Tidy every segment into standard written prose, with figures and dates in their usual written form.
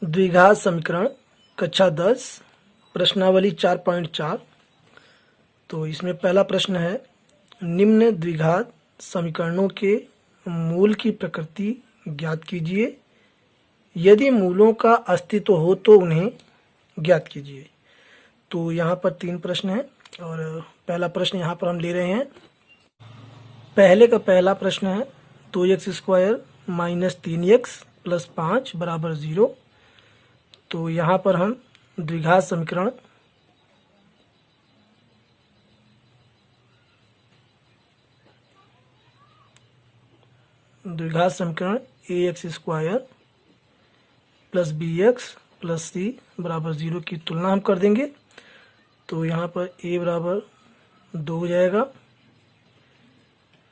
द्विघात समीकरण कक्षा 10 प्रश्नावली 4.4। तो इसमें पहला प्रश्न है, निम्न द्विघात समीकरणों के मूल की प्रकृति ज्ञात कीजिए। यदि मूलों का अस्तित्व हो तो उन्हें ज्ञात कीजिए। तो यहाँ पर 3 प्रश्न हैं और पहला प्रश्न यहाँ पर हम ले रहे हैं। पहले का पहला प्रश्न है 2x² माइनस 3x प्लस 5 बराबर 0। तो यहाँ पर हम द्विघात समीकरण ax² plus bx plus c बराबर 0 की तुलना हम कर देंगे। तो यहाँ पर a बराबर 2 हो जाएगा,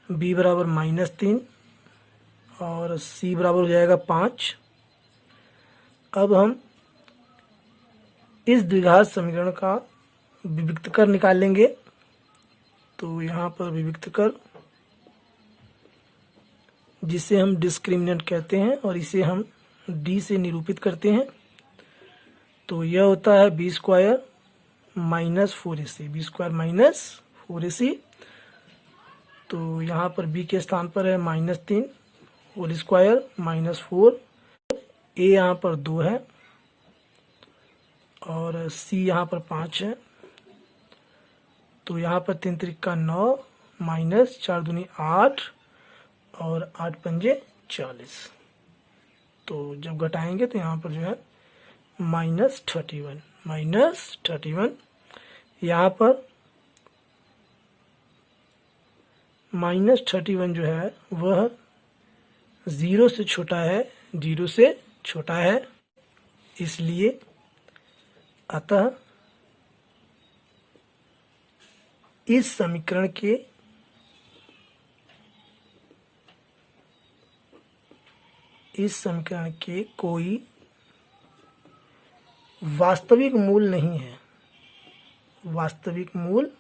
b बराबर -3 और c बराबर हो जाएगा 5। अब हम इस द्विघात समीकरण का विविक्त कर निकाल लेंगे। तो यहाँ पर विविक्त कर, जिसे हम डिस्क्रिमिनेंट कहते हैं और इसे हम d से निरूपित करते हैं। तो यह होता है b² minus 4ac, b² minus 4ac। तो यहाँ पर b के स्थान पर है -3 होल स्क्वायर माइनस 4, a यहाँ पर 2 है और c यहाँ पर 5 है। तो यहाँ पर 3 त्रिका 9 माइनस 4 दूनी 8 और 8 पंजे 40। तो जब घटाएंगे तो यहाँ पर जो है -31 यहाँ पर -31 जो है वह 0 से छोटा है, इसलिए अतः इस समीकरण के कोई वास्तविक मूल नहीं है। वास्तविक मूल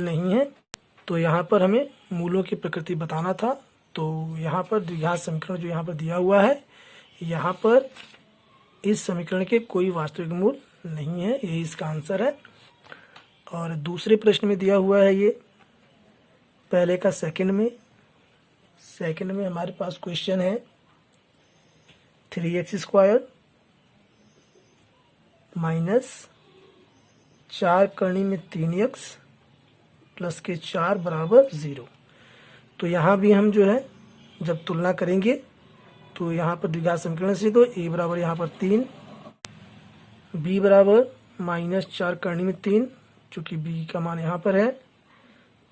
नहीं है। तो यहाँ पर हमें मूलों की प्रकृति बताना था। तो यहाँ पर द्विघात समीकरण जो यहाँ पर दिया हुआ है, यहाँ पर इस समीकरण के कोई वास्तविक मूल नहीं है, यही इसका आंसर है। और दूसरे प्रश्न में दिया हुआ है ये पहले का सेकंड में हमारे पास क्वेश्चन है 3x² माइनस 4 करनी में 3x प्लस के 4 बराबर 0। तो यहाँ भी हम जो है जब तुलना करेंगे तो यहाँ पर द्विघात समीकरण से तो a बराबर यहाँ पर 3, b बराबर -4 करनी में 3 चूँकि b का मान यहाँ पर है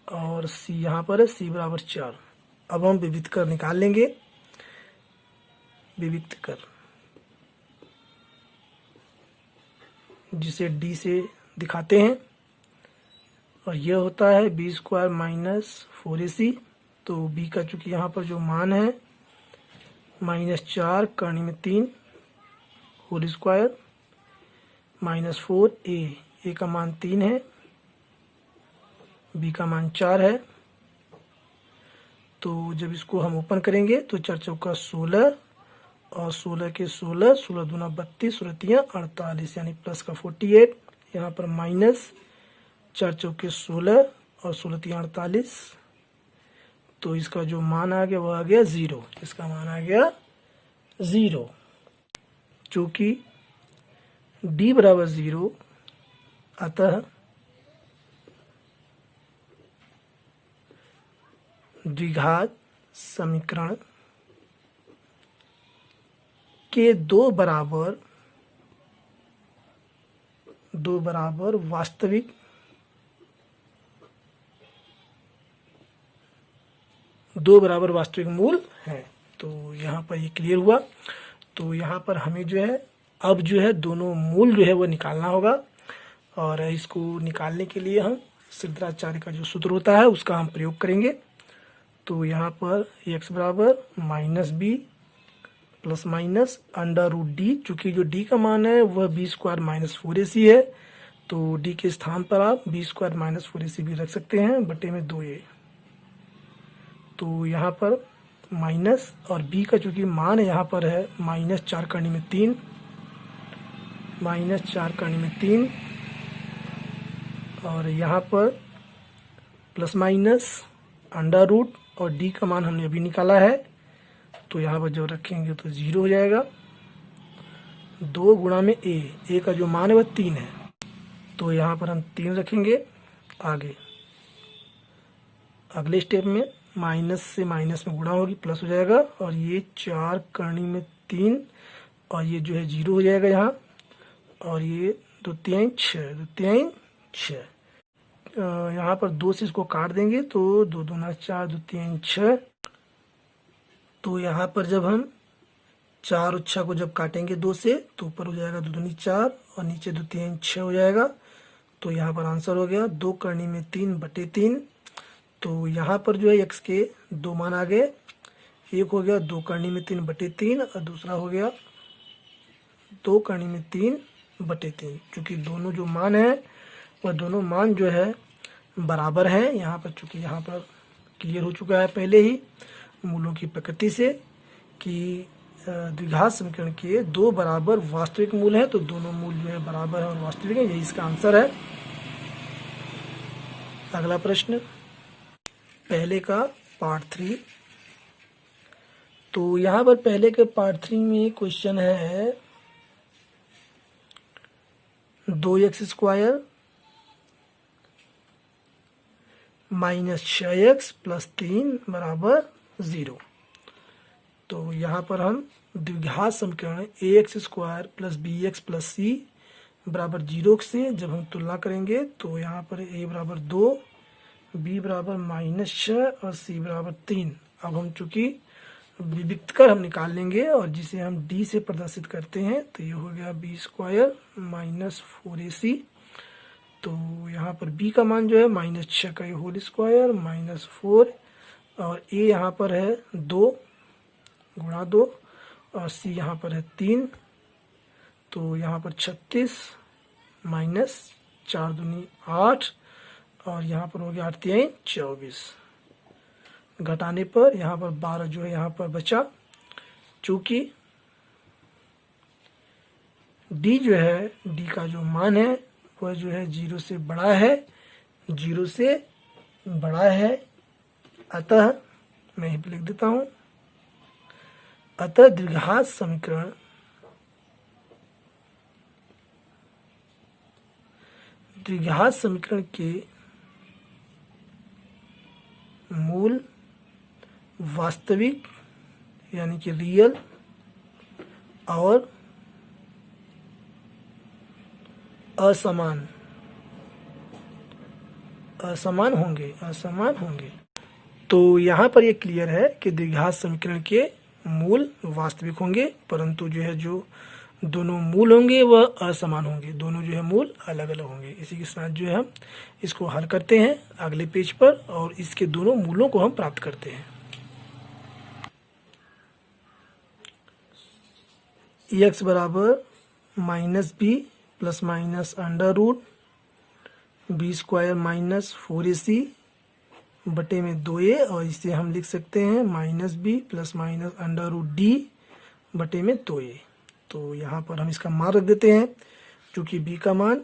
और c यहाँ पर है, c बराबर 4। अब हम विविक्त कर निकाल लेंगे। विविक्त कर जिसे d से दिखाते हैं और यह होता है b² माइनस 4ac। तो b का चूँकि यहाँ पर जो मान है -4 करनी में 3 होल स्क्वायर माइनस 4a का मान 3 है, b का मान 4 है। तो जब इसको हम ओपन करेंगे तो 4 चौका 16 और 16 के 16, 16 दूना 32, 16 तियाँ 48 यानी प्लस का 48। यहाँ पर माइनस 4 चौके 16 और 16 तियाँ 48। तो इसका जो मान आ गया वह आ गया 0। इसका मान आ गया 0। चूँकि d बराबर 0, अतः द्विघात समीकरण के दो बराबर वास्तविक मूल हैं। तो यहाँ पर ये क्लियर हुआ। तो यहाँ पर हमें जो है अब जो है दोनों मूल जो है वो निकालना होगा और इसको निकालने के लिए हम सिद्धाचार्य का जो सूत्र होता है उसका हम प्रयोग करेंगे। तो यहाँ पर x बराबर -b प्लस माइनस √d, चूँकि जो d का मान है वह b² माइनस 4ac है। तो d के स्थान पर आप b² माइनस 4ac भी रख सकते हैं बटे में 2a। तो यहाँ पर माइनस और b का चूँकि मान यहाँ पर है -4 करने में 3, -4 करने में 3, और यहाँ पर प्लस माइनस अंडर रूट और d का मान हमने अभी निकाला है, तो यहाँ पर जब रखेंगे तो 0 हो जाएगा। 2 गुणा में a का जो मान है वह 3 है, तो यहाँ पर हम 3 रखेंगे। आगे अगले स्टेप में माइनस से माइनस में गुणा होगी, प्लस हो जाएगा, और ये 4 करनी में 3, और ये जो है 0 हो जाएगा यहाँ, और ये 2 3 6, 2 3 6, यहाँ पर 2 से इसको काट देंगे तो 2 दूना 4, 2 3 6। तो यहाँ पर जब हम 4 और 6 को जब काटेंगे 2 से, तो ऊपर हो जाएगा 2 दूनी 4 और नीचे 2 3 6 हो जाएगा। तो यहाँ पर आंसर हो गया 2 करनी में 3/3। तो यहाँ पर जो है x के 2 मान आ गए, एक हो गया 2 करनी में 3/3 और दूसरा हो गया 2 करनी में 3/3। चूँकि दोनों जो मान है वह दोनों मान जो है बराबर हैं। यहाँ पर चूँकि यहाँ पर क्लियर हो चुका है पहले ही मूलों की प्रकृति से कि द्विघात समीकरण के 2 बराबर वास्तविक मूल हैं, तो दोनों मूल जो है बराबर है और वास्तविक है, यही इसका आंसर है। अगला प्रश्न पहले का पार्ट 3। तो यहाँ पर पहले के पार्ट 3 में क्वेश्चन है 2x² माइनस 6x प्लस 3 बराबर 0। तो यहाँ पर हम द्विघात समीकरण ax² plus bx plus c बराबर 0 से जब हम तुलना करेंगे तो यहाँ पर a बराबर 2, b बराबर -6 और c बराबर 3। अब हम चूँकि विविक्त कर हम निकाल लेंगे और जिसे हम d से प्रदर्शित करते हैं, तो ये हो गया b² माइनस 4ac। तो यहाँ पर b का मान जो है -6 का होल स्क्वायर माइनस 4, और a यहाँ पर है 2 गुणा 2 और c यहाँ पर है 3। तो यहाँ पर 36 माइनस 4 दूनी 8 और यहाँ पर हो गया 8 3 24। घटाने पर यहाँ पर 12 जो है यहाँ पर बचा। चूँकि d जो है d का जो मान है वह जो है 0 से बड़ा है, 0 से बड़ा है, अतः मैं यहीं पर लिख देता हूँ, अतः द्विघात समीकरण के मूल वास्तविक यानी कि रियल और असमान होंगे। तो यहाँ पर ये क्लियर है कि द्विघात समीकरण के मूल वास्तविक होंगे, परंतु जो है जो दोनों मूल होंगे वह असमान होंगे, दोनों जो है मूल अलग अलग होंगे। इसी के साथ जो है हम इसको हल करते हैं अगले पेज पर और इसके दोनों मूलों को हम प्राप्त करते हैं। x बराबर -b plus minus under root b² minus 4ac बटे में 2a, और इसे हम लिख सकते हैं -b plus minus under root d बटे में 2a। तो यहाँ पर हम इसका मान रख देते हैं, क्योंकि b का मान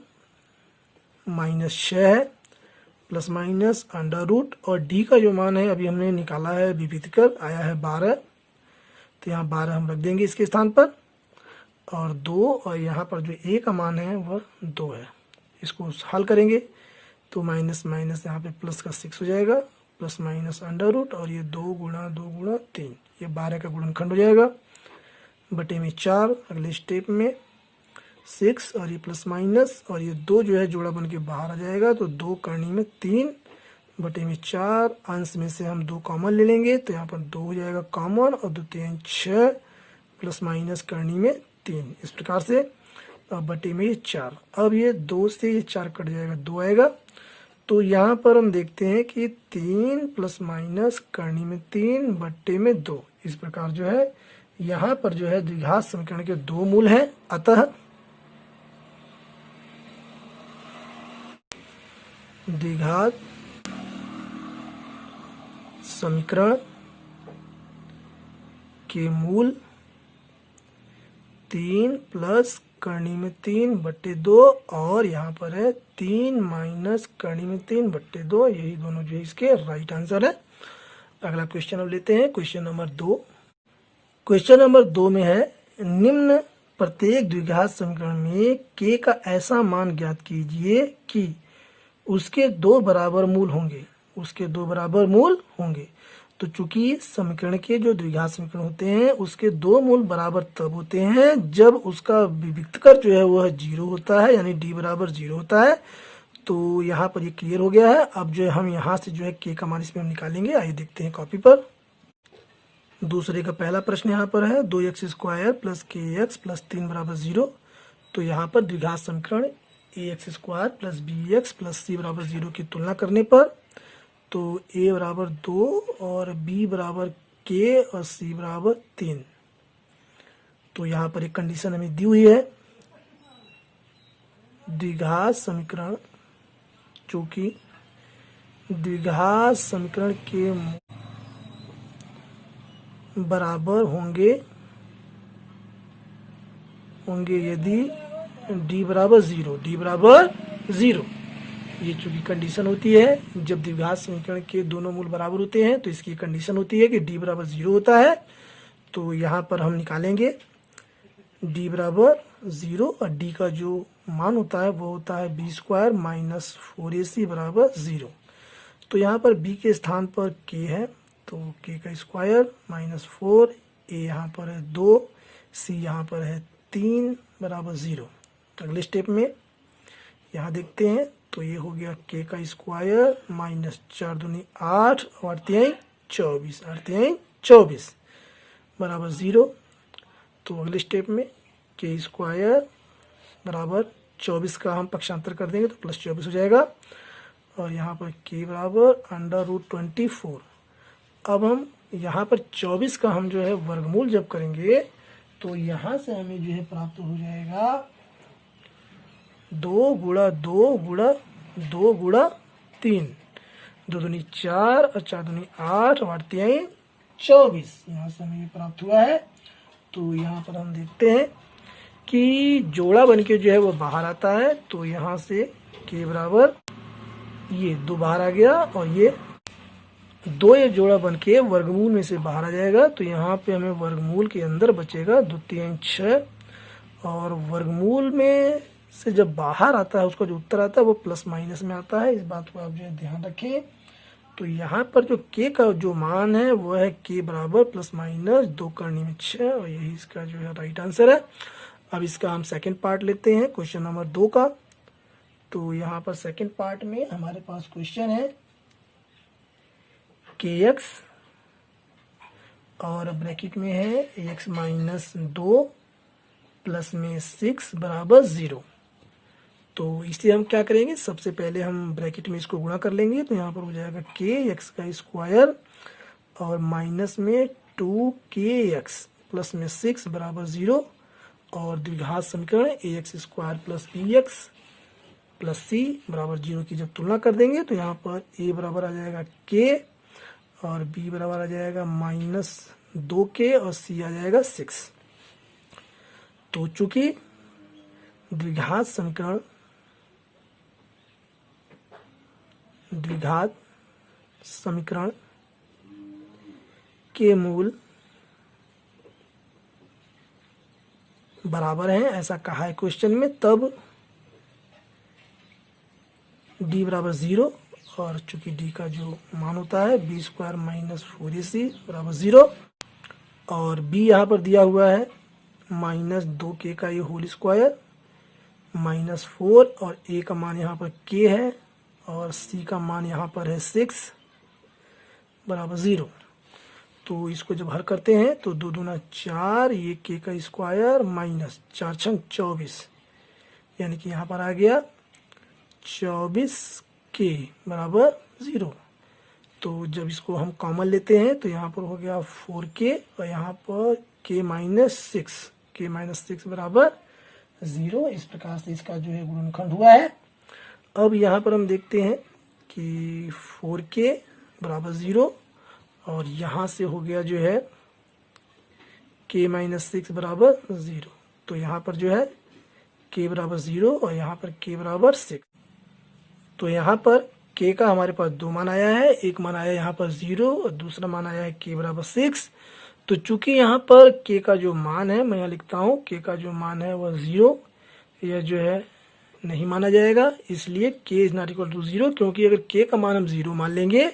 -6 है प्लस माइनस अंडर रूट, और d का जो मान है अभी हमने निकाला है विभक्त कर आया है 12, तो यहाँ 12 हम रख देंगे इसके स्थान पर, और 2 और यहाँ पर जो a का मान है वह 2 है। इसको हल करेंगे तो माइनस माइनस यहाँ पे प्लस का 6 हो जाएगा, प्लस माइनस अंडर रूट, और ये 2 गुणा 3, ये 12 का गुणनखंड हो जाएगा बटे में 4। अगले स्टेप में 6 और ये प्लस माइनस और ये 2 जो है जोड़ा बन के बाहर आ जाएगा, तो 2 करनी में 3 बटे में 4। अंश में से हम 2 कॉमन ले लेंगे तो यहाँ पर 2 हो जाएगा कॉमन, और 2 3 6 प्लस माइनस करनी में 3, इस प्रकार से बटे में 4। अब ये 2 से ये 4 कट जाएगा, 2 आएगा। तो यहाँ पर हम देखते हैं कि 3 प्लस माइनस करनी में 3 बटे में 2, इस प्रकार जो है यहाँ पर जो है द्विघात समीकरण के 2 मूल हैं। अतः द्विघात समीकरण के मूल 3 प्लस करनी में 3/2 और यहाँ पर है 3 माइनस करनी में 3/2। यही दोनों जो है इसके राइट आंसर है। अगला क्वेश्चन अब लेते हैं, क्वेश्चन नंबर 2। क्वेश्चन नंबर 2 में है निम्न प्रत्येक द्विघात समीकरण में k का ऐसा मान ज्ञात कीजिए कि उसके 2 बराबर मूल होंगे। तो चूंकि समीकरण के जो द्विघात समीकरण होते हैं उसके 2 मूल बराबर तब होते हैं जब उसका विविक्तकर जो है वह 0 होता है, यानी d बराबर 0 होता है। तो यहाँ पर ये क्लियर हो गया है। अब जो है हम यहाँ से जो है k का मान इसमें हम निकालेंगे। आइए देखते हैं कॉपी पर। दूसरे का पहला प्रश्न यहाँ पर है 2x² प्लस kx प्लस 3 बराबर 0। तो यहाँ पर द्विघात समीकरण ax² plus bx plus c बराबर 0 की तुलना करने पर तो a बराबर 2 और b बराबर k और c बराबर 3। तो यहाँ पर एक कंडीशन हमें दी हुई है, द्विघात समीकरण चूंकि द्विघात समीकरण के बराबर होंगे यदि d बराबर 0। ये चूंकि कंडीशन होती है, जब द्विघात समीकरण के दोनों मूल बराबर होते हैं तो इसकी कंडीशन होती है कि d बराबर 0 होता है। तो यहाँ पर हम निकालेंगे d बराबर 0 और d का जो मान होता है वो होता है b² माइनस 4ac बराबर 0। तो यहाँ पर b के स्थान पर k है, तो k का स्क्वायर माइनस 4, a यहाँ पर है 2, c यहाँ पर है 3 बराबर 0। अगले स्टेप में यहाँ देखते हैं तो ये हो गया k का स्क्वायर माइनस 4 दूनी 8 और 24 बराबर 0। तो अगले स्टेप में k स्क्वायर बराबर 24 का हम पक्षांतर कर देंगे तो प्लस 24 हो जाएगा और यहाँ पर k बराबर √24। अब हम यहाँ पर 24 का हम जो है वर्गमूल जब करेंगे तो यहाँ से हमें जो है प्राप्त हो जाएगा 2 गुणा 2 गुणा 2 गुणा 3, 2 दूनी 4 और 4 दूनी 8 और 24। यहाँ से हमें ये प्राप्त हुआ है। तो यहाँ पर हम देखते हैं कि जोड़ा बन के जो है वो बाहर आता है। तो यहाँ से k बराबर ये 2 बाहर आ गया और ये 2 ये जोड़ा बन के वर्गमूल में से बाहर आ जाएगा। तो यहाँ पे हमें वर्गमूल के अंदर बचेगा 2 3 6 और वर्गमूल में से जब बाहर आता है उसका जो उत्तर आता है वो प्लस माइनस में आता है। इस बात को आप जो है ध्यान रखें। तो यहाँ पर जो k का जो मान है वो है k बराबर प्लस माइनस 2 करनी में 6 और यही इसका जो है राइट आंसर है। अब इसका हम सेकंड पार्ट लेते हैं क्वेश्चन नंबर 2 का। तो यहाँ पर सेकंड पार्ट में हमारे पास क्वेश्चन है kx और ब्रैकेट में है x माइनस 2 प्लस में 6 बराबर 0। तो इसे हम क्या करेंगे, सबसे पहले हम ब्रैकेट में इसको गुणा कर लेंगे। तो यहाँ पर हो जाएगा k x का स्क्वायर और माइनस में 2kx प्लस में 6 बराबर 0 और द्विघात समीकरण ax² plus bx plus c बराबर 0 की जब तुलना कर देंगे तो यहाँ पर a बराबर आ जाएगा k और b बराबर आ जाएगा माइनस 2k और c आ जाएगा 6। तो चूंकि द्विघात समीकरण के मूल बराबर हैं ऐसा कहा है क्वेश्चन में, तब d बराबर 0 और चूंकि d का जो मान होता है b² माइनस 4ac बराबर 0 और b यहाँ पर दिया हुआ है माइनस 2k का ये होल स्क्वायर माइनस 4 और a का मान यहाँ पर k है और c का मान यहाँ पर है 6 बराबर 0। तो इसको जब हल करते हैं तो 2 दूना 4, ये k का स्क्वायर माइनस 4 छंग 24 यानी कि यहाँ पर आ गया 24k बराबर 0। तो जब इसको हम कॉमन लेते हैं तो यहाँ पर हो गया 4k और यहाँ पर k माइनस 6 बराबर 0। इस प्रकार से इसका जो है गुणनखंड हुआ है। अब यहाँ पर हम देखते हैं कि 4k बराबर 0 और यहाँ से हो गया जो है k माइनस 6 बराबर 0। तो यहाँ पर जो है k बराबर 0 और यहाँ पर k बराबर 6। तो यहाँ पर k का हमारे पास दो मान आया है, एक मान आया यहाँ पर 0 और दूसरा मान आया है k बराबर 6। तो चूंकि यहाँ पर k का जो मान है, मैं यहाँ लिखता हूँ k का जो मान है वह 0, यह जो है नहीं माना जाएगा, इसलिए k is not equal to 0। क्योंकि अगर k का मान हम 0 मान लेंगे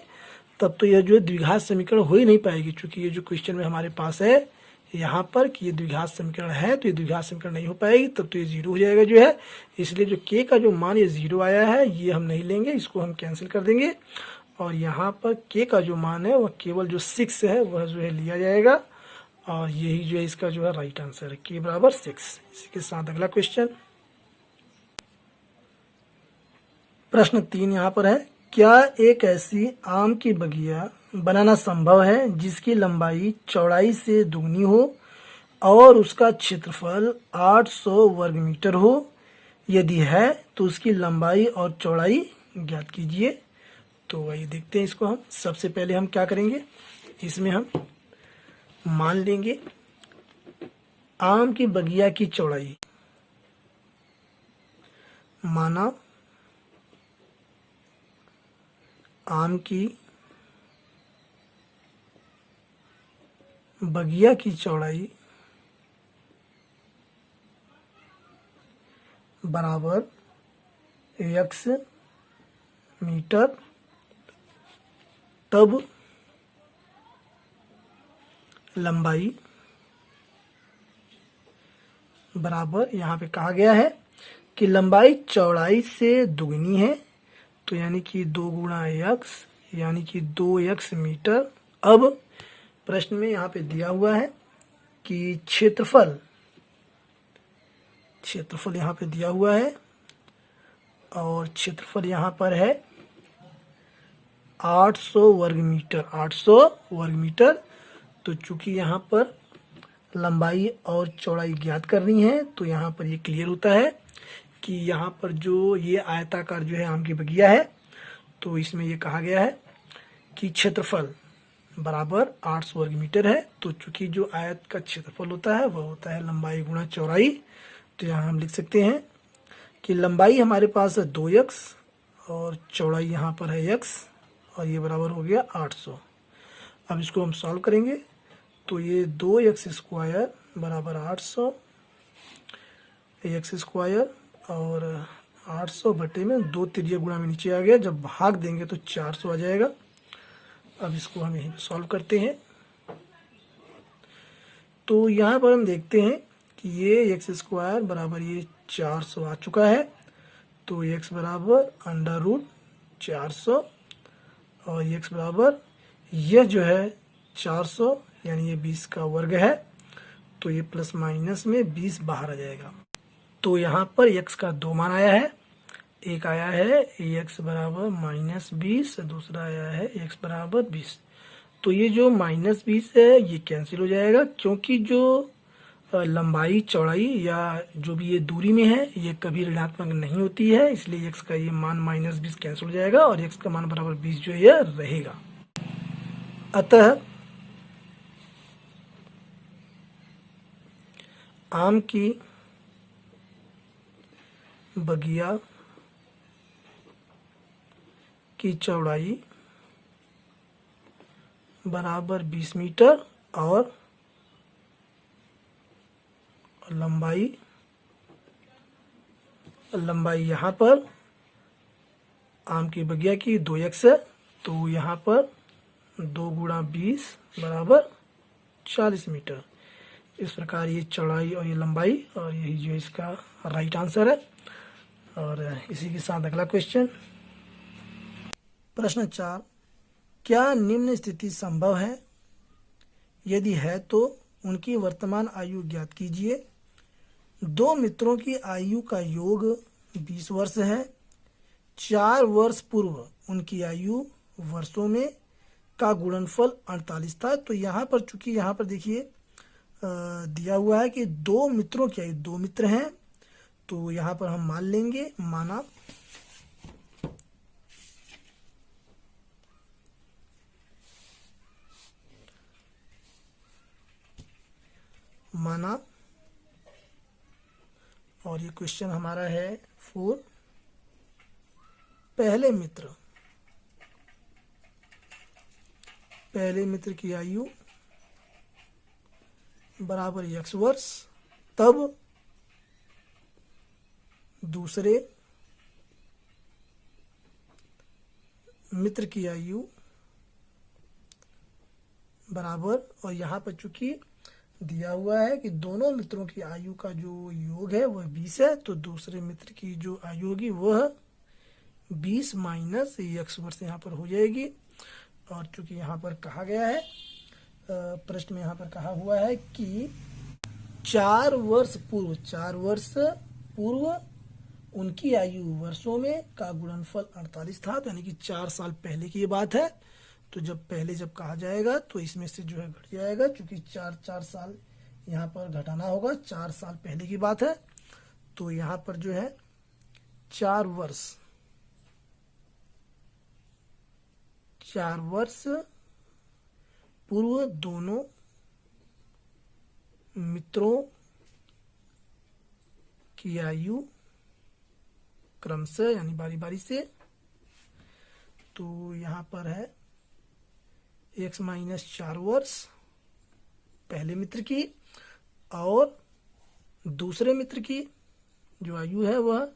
तब तो यह जो है द्विघात समीकरण हो ही नहीं पाएगी। चूंकि ये जो क्वेश्चन में हमारे पास है यहाँ पर कि ये द्विघात समीकरण है, तो ये द्विघात समीकरण नहीं हो पाएगी, तब तो ये 0 हो जाएगा जो है। इसलिए जो k का जो मान ये 0 आया है ये हम नहीं लेंगे, इसको हम कैंसिल कर देंगे। और यहाँ पर k का जो मान है वह केवल जो 6 है वह जो है लिया जाएगा, और यही जो है इसका जो है राइट आंसर है, k बराबर 6। इसी के साथ अगला क्वेश्चन, प्रश्न 3 यहाँ पर है, क्या एक ऐसी आम की बगिया बनाना संभव है जिसकी लंबाई चौड़ाई से दुगनी हो और उसका क्षेत्रफल 800 वर्ग मीटर हो? यदि है तो उसकी लंबाई और चौड़ाई ज्ञात कीजिए। तो वही देखते हैं इसको हम। सबसे पहले हम क्या करेंगे, इसमें हम मान लेंगे आम की बगिया की चौड़ाई। माना आम की बगिया की चौड़ाई बराबर x मीटर, तब लंबाई बराबर, यहाँ पे कहा गया है कि लंबाई चौड़ाई से दुगनी है, तो यानी कि 2 गुणा x यानी कि 2x मीटर। अब प्रश्न में यहाँ पे दिया हुआ है कि क्षेत्रफल यहाँ पे दिया हुआ है, और क्षेत्रफल यहाँ पर है 800 वर्ग मीटर, 800 वर्ग मीटर। तो चूंकि यहाँ पर लंबाई और चौड़ाई ज्ञात करनी है, तो यहाँ पर ये क्लियर होता है कि यहाँ पर जो ये आयताकार जो है आम की बगिया है, तो इसमें ये कहा गया है कि क्षेत्रफल बराबर 800 वर्ग मीटर है। तो चूंकि जो आयत का क्षेत्रफल होता है वह होता है लंबाई गुणा चौड़ाई, तो यहाँ हम लिख सकते हैं कि लंबाई हमारे पास है 2x और चौड़ाई यहाँ पर है x, और ये बराबर हो गया 800। अब इसको हम सॉल्व करेंगे, तो ये 2x स्क्वायर बराबर 800 x स्क्वायर, और 800 बटे में 2 तिरिया गुणा में नीचे आ गया, जब भाग देंगे तो 400 आ जाएगा। अब इसको हम यहीं सॉल्व करते हैं। तो यहाँ पर हम देखते हैं कि ये x स्क्वायर बराबर ये 400 आ चुका है, तो x बराबर अंडर रूट 400, और x बराबर यह जो है 400 यानी ये 20 का वर्ग है, तो ये प्लस माइनस में 20 बाहर आ जाएगा। तो यहाँ पर x का दो मान आया है, एक आया है x बराबर -20, दूसरा आया है x बराबर 20। तो ये जो -20 है ये कैंसिल हो जाएगा, क्योंकि जो लंबाई चौड़ाई या जो भी ये दूरी में है ये कभी ऋणात्मक नहीं होती है, इसलिए x का ये मान -20 कैंसिल हो जाएगा और x का मान बराबर 20 जो है रहेगा। अतः आम की बगिया की चौड़ाई बराबर 20 मीटर और लंबाई यहाँ पर आम की बगिया की 2x है, तो यहाँ पर 2 गुणा 20 बराबर 40 मीटर। इस प्रकार ये चौड़ाई और ये लंबाई, और यही जो इसका राइट आंसर है। और इसी के साथ अगला क्वेश्चन, प्रश्न 4, क्या निम्न स्थिति संभव है? यदि है तो उनकी वर्तमान आयु ज्ञात कीजिए। 2 मित्रों की आयु का योग 20 वर्ष है। 4 वर्ष पूर्व उनकी आयु वर्षों में का गुणनफल 48 था। तो यहाँ पर चूंकि यहाँ पर देखिए दिया हुआ है कि 2 मित्रों की आयु, 2 मित्र हैं, तो यहाँ पर हम मान लेंगे, माना माना। और ये क्वेश्चन हमारा है 4। पहले मित्र की आयु बराबर x वर्ष, तब दूसरे मित्र की आयु बराबर, और यहाँ पर चूंकि दिया हुआ है कि दोनों मित्रों की आयु का जो योग है वह 20 है, तो दूसरे मित्र की जो आयु होगी वह 20 माइनस x वर्ष यहाँ पर हो जाएगी। और चूंकि यहाँ पर कहा गया है, प्रश्न में यहाँ पर कहा हुआ है कि 4 वर्ष पूर्व उनकी आयु वर्षों में का गुणनफल 48 था, तो यानी कि 4 साल पहले की ये बात है। तो जब कहा जाएगा तो इसमें से जो है घट जाएगा, क्योंकि 4 साल यहाँ पर घटाना होगा, 4 साल पहले की बात है। तो यहाँ पर जो है 4 वर्ष पूर्व दोनों मित्रों की आयु क्रमशः यानी बारी बारी से, तो यहाँ पर है x माइनस 4 वर्ष पहले मित्र की, और दूसरे मित्र की जो आयु है वह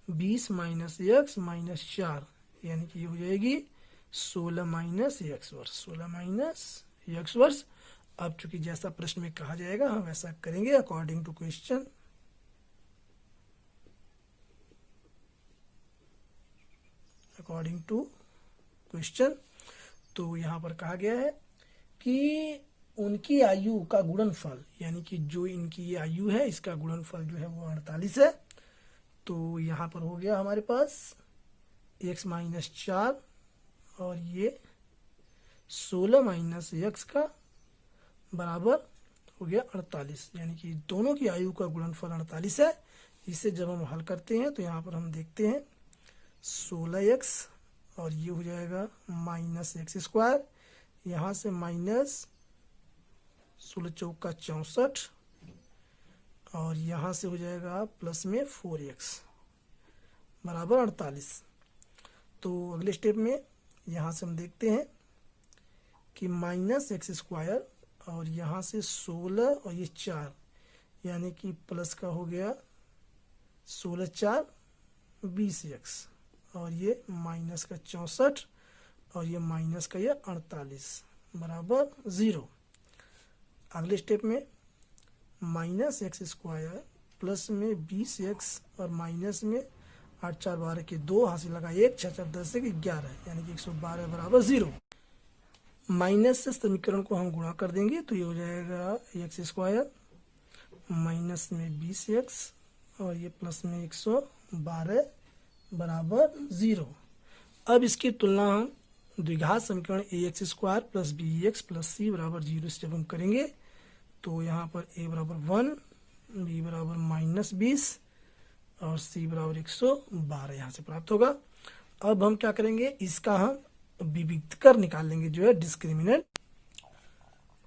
20 माइनस x माइनस 4, यानी कि ये हो जाएगी 16 माइनस x वर्ष। अब चूंकि जैसा प्रश्न में कहा जाएगा हम वैसा करेंगे अकॉर्डिंग टू क्वेश्चन। तो यहाँ पर कहा गया है कि उनकी आयु का गुणनफल, यानी कि जो इनकी ये आयु है इसका गुणनफल जो है वो 48 है। तो यहाँ पर हो गया हमारे पास x माइनस 4 और ये 16 माइनस x का बराबर हो गया 48, यानी कि दोनों की आयु का गुणनफल 48 है। इसे जब हम हल करते हैं तो यहाँ पर हम देखते हैं 16x और ये हो जाएगा माइनस x², यहाँ से माइनस 16 चौका 64 और यहाँ से हो जाएगा प्लस में 4x बराबर 48। तो अगले स्टेप में यहाँ से हम देखते हैं कि माइनस x² और यहाँ से 16 और ये 4, यानी कि प्लस का हो गया 16 4 20x और ये माइनस का 64 और ये माइनस का ये 48 बराबर 0। अगले स्टेप में माइनस x² प्लस में 20x और माइनस में 8 4 12 के 2 हासिल लगा 1 6 4 10 के 11, यानी कि 112 बराबर 0। माइनस से समीकरण को हम गुणा कर देंगे तो ये हो जाएगा x² माइनस में 20x और ये प्लस में 112 बराबर 0। अब इसकी तुलना हम द्विघात समीकरण ax² plus bx plus c बराबर 0 से जब हम करेंगे तो यहाँ पर a बराबर 1, b बराबर माइनस 20 और c बराबर 112 यहाँ से प्राप्त होगा। अब हम क्या करेंगे, इसका हम विविध कर निकाल लेंगे, जो है डिस्क्रिमिनेंट।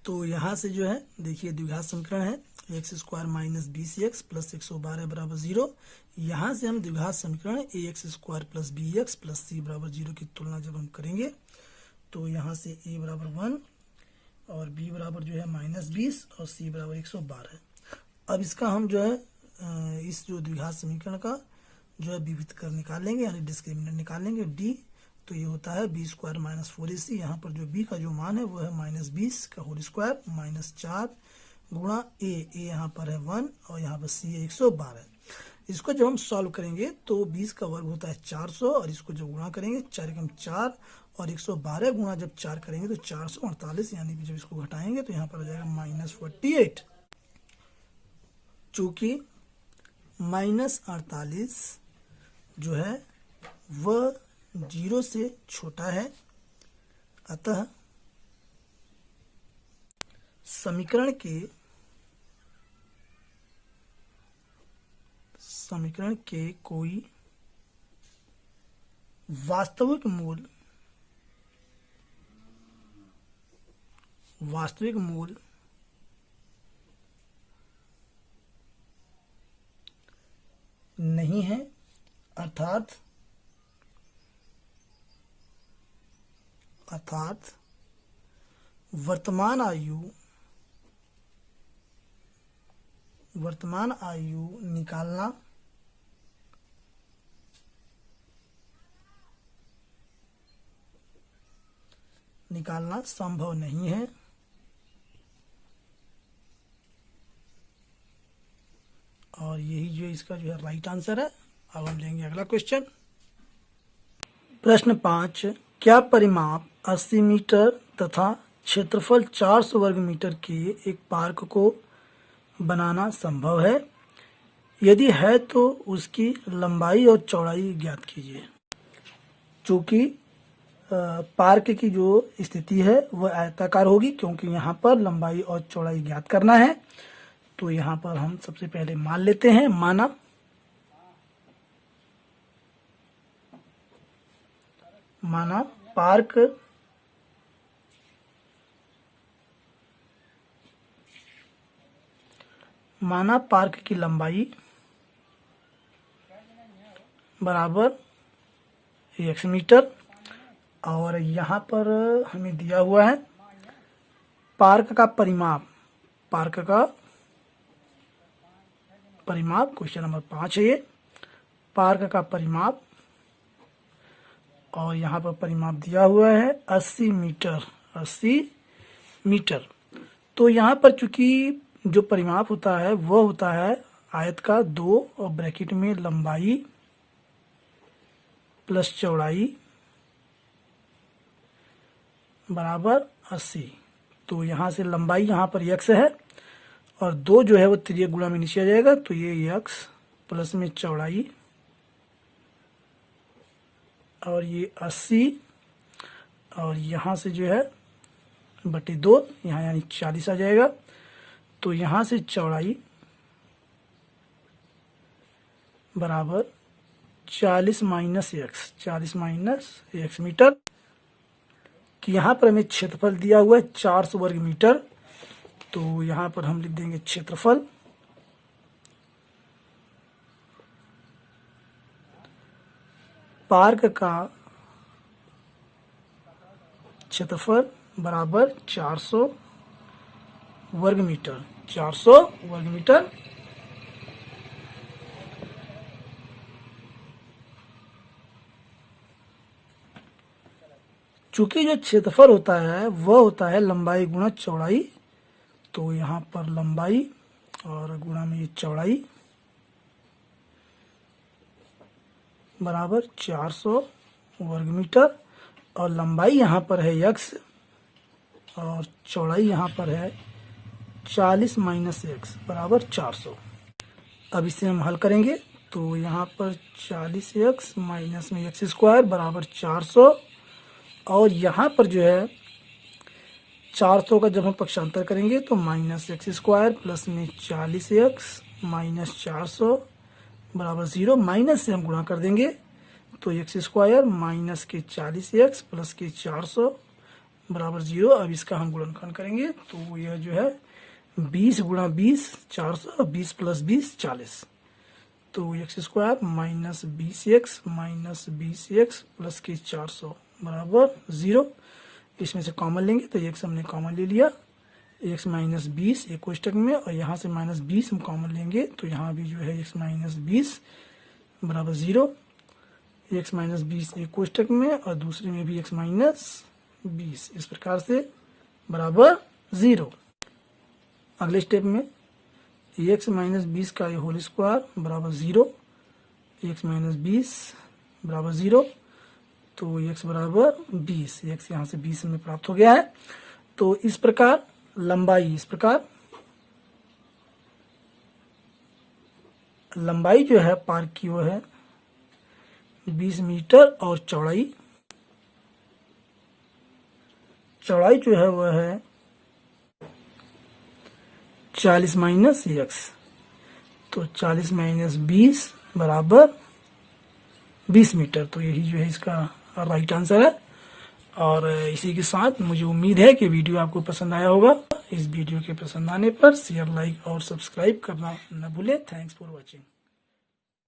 तो यहाँ से जो है देखिए द्विघात समीकरण है x² माइनस 20x प्लस 112 बराबर 0। यहाँ से हम द्विघात समीकरण ax² plus bx plus c बराबर 0 की तुलना जब हम करेंगे तो यहाँ से a बराबर 1 और b बराबर जो है माइनस 20 और c बराबर 112। अब इसका हम जो है इस जो द्विघात समीकरण का जो है विविध कर निकाल लेंगे, यानी डिस्क्रिमिनेंट निकाल लेंगे d। तो ये होता है b² माइनस 4ac, यहाँ पर जो b का जो मान है वो है माइनस 20 का होल स्क्वायर माइनस 4 गुणा a यहाँ पर है 1 और यहाँ पर c है 112। इसको जब हम सॉल्व करेंगे तो 20 का वर्ग होता है 400 और इसको जब गुणा करेंगे 4 एकम 4 और 112 गुणा जब 4 करेंगे तो 448, यानी कि जब इसको घटाएंगे तो यहाँ पर हो जाएगा माइनस 48। चूँकि माइनस 48 जो है वह 0 से छोटा है, अतः समीकरण के कोई वास्तविक मूल अर्थात वर्तमान आयु निकालना संभव नहीं है। और यही जो इसका जो है राइट आंसर है। अब हम लेंगे अगला क्वेश्चन। प्रश्न 5, क्या परिमाप 80 मीटर तथा क्षेत्रफल 400 वर्ग मीटर के एक पार्क को बनाना संभव है? यदि है तो उसकी लंबाई और चौड़ाई ज्ञात कीजिए। चूँकि पार्क की जो स्थिति है वह आयताकार होगी, क्योंकि यहाँ पर लंबाई और चौड़ाई ज्ञात करना है। तो यहाँ पर हम सबसे पहले मान लेते हैं, माना पार्क की लंबाई बराबर x मीटर, और यहाँ पर हमें दिया हुआ है पार्क का परिमाप क्वेश्चन नंबर 5 है ये, पार्क का परिमाप, और यहाँ पर परिमाप दिया हुआ है 80 मीटर। तो यहाँ पर चूंकि जो परिमाप होता है वह होता है आयत का 2 और ब्रैकेट में लंबाई प्लस चौड़ाई बराबर 80। तो यहाँ से लंबाई यहाँ पर x है और 2 जो है वो त्रिज्या गुणा में नीचे आ जाएगा, तो ये x प्लस में चौड़ाई और ये 80, और यहाँ से जो है बटे 2, यहाँ यानी 40 आ जाएगा। तो यहाँ से चौड़ाई बराबर 40 माइनस x मीटर। कि यहाँ पर हमें क्षेत्रफल दिया हुआ है 400 वर्ग मीटर, तो यहाँ पर हम लिख देंगे क्षेत्रफल पार्क का क्षेत्रफल बराबर 400 वर्ग मीटर। चूंकि जो क्षेत्रफल होता है वह होता है लंबाई गुणा चौड़ाई, तो यहाँ पर लंबाई और गुणा में ये चौड़ाई बराबर 400 वर्ग मीटर, और लंबाई यहाँ पर है x और चौड़ाई यहाँ पर है 40 माइनस x बराबर 400। अब इसे हम हल करेंगे, तो यहाँ पर 40x माइनस में x स्क्वायर बराबर 400, और यहाँ पर जो है 400 का जब हम पक्षांतर करेंगे तो माइनस x स्क्वायर प्लस में 40x माइनस 400 बराबर 0। माइनस से हम गुणा कर देंगे तो x स्क्वायर माइनस के 40x प्लस के 400 बराबर 0। अब इसका हम गुणनखंड करेंगे तो यह जो है 20 गुणा 20 400, 20 प्लस 20 40, तो x square minus 20x minus 20x plus के 400 बराबर 0। इसमें से कॉमन लेंगे तो x हमने कॉमन ले लिया, x माइनस 20 एक कोष्टक में, और यहाँ से माइनस 20 हम कॉमन लेंगे तो यहाँ भी जो है x माइनस 20 बराबर 0, x माइनस 20 एक कोष्टक में और दूसरे में भी x माइनस 20, इस प्रकार से बराबर 0। अगले स्टेप में x माइनस 20 का ये होल स्क्वायर बराबर 0, x माइनस 20 बराबर 0, तो x बराबर 20, x यहाँ से 20 में प्राप्त हो गया है। तो इस प्रकार लंबाई जो है पार्क की वो है 20 मीटर, और चौड़ाई जो है वह है 40 माइनस x, तो 40 माइनस 20 बराबर 20 मीटर। तो यही जो है इसका राइट आंसर है। और इसी के साथ मुझे उम्मीद है कि वीडियो आपको पसंद आया होगा। इस वीडियो के पसंद आने पर शेयर, लाइक और सब्सक्राइब करना न भूलें। Thanks for watching.